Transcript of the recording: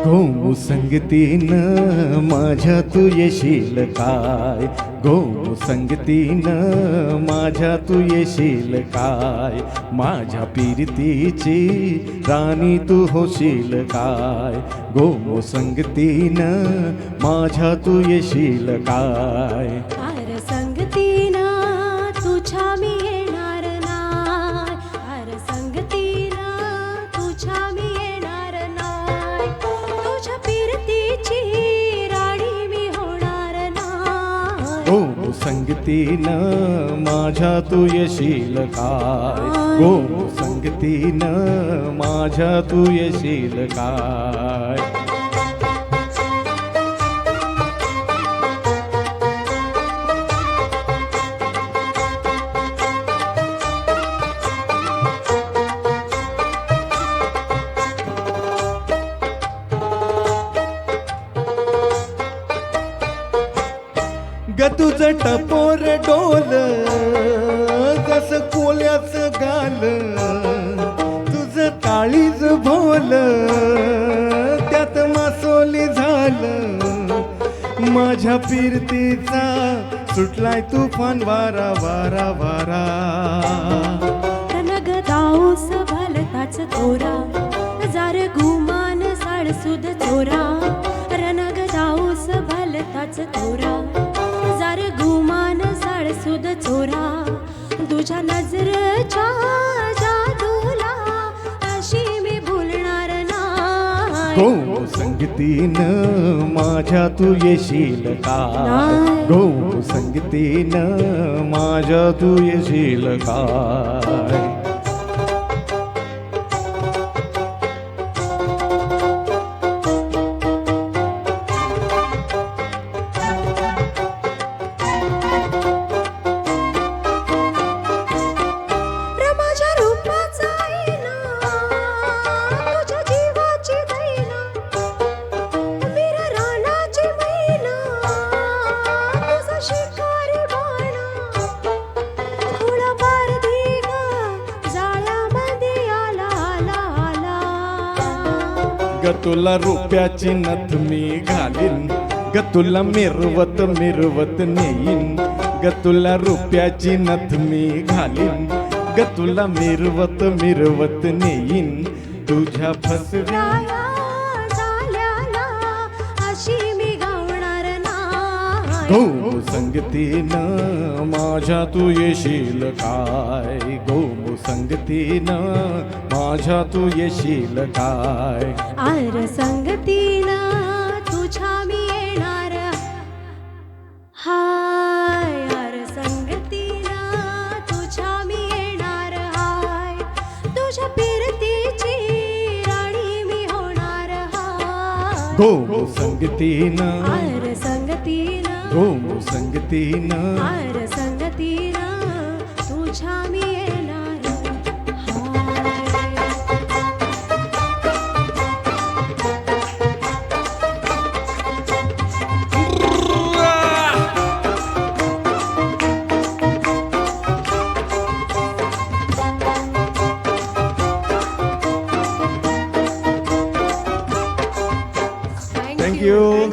गो संगतीनं माझ्या तू येशील काय, गो संगतीनं माझ्या तू येशील काय, माझ्या पीरतीची राणी तू होशील काय, गो संगतीनं माझ्या तू येशील काय. अर संगतीनं तुझ्या मी येणार नाय, अर संगतीनं तुझ्या मी येणार नाय, तुझ्या पीरतीची राणी मी होणार नाय. गो संगतीनं माझ्या तू येशील काय, गो संगतीनं माझ्या तू येशील काय. ग तुझं टपोर डोल जस कोल्याचं गाल, तुझं काळीज भोल त्यात मासोली झालं, माझ्या पीरतीचा सुटलाय तुफान वारा वारा वारा. रनग दाऊस भलताच तोरा, जार गुमान साळसुद चोरा, रनग दाऊस भलताच तोरा, जार गुमान साळसुद चोरा, तुझ्या नजरच्या जादूला अशी मी भुलणार नाही. गो संगतीनं माझ्या तू येशील काय, गो संगतीनं माझ्या तू येशील काय. माझ्या रूपाचा आईना, तुझ्या जीवाची दैना, वीर रानाची मैना, तुझा शिकारी बाणा, खुळा पारधी ग जाळ्यामध्ये आला आला आला. ग तुला रुपयाची नथ मी घालीन, ग तुला मिरवत मिरवत नेईन, ग तुला रुपयाची नथ मी घालीन, ग तुला मिरवत मिरवत नेईन, तुझ्या फसव्या राया झाल्याला अशी मी गावणार नाही. गो संगतीनं माझ्या तू येशील काय, गो संगतीनं माझ्या तू येशील काय. आर संगतीनं तुझ्या मी येणार हाय, आर संगतीनं तुझ्या मी येणार हाय, तुझ्या पीरतीची राणी मी होणार हाय. गो संगतीनं, आर संगतीनं, गो संगतीनं, आर संगतीनं तुझ्या मी येणार हाय. Thank you.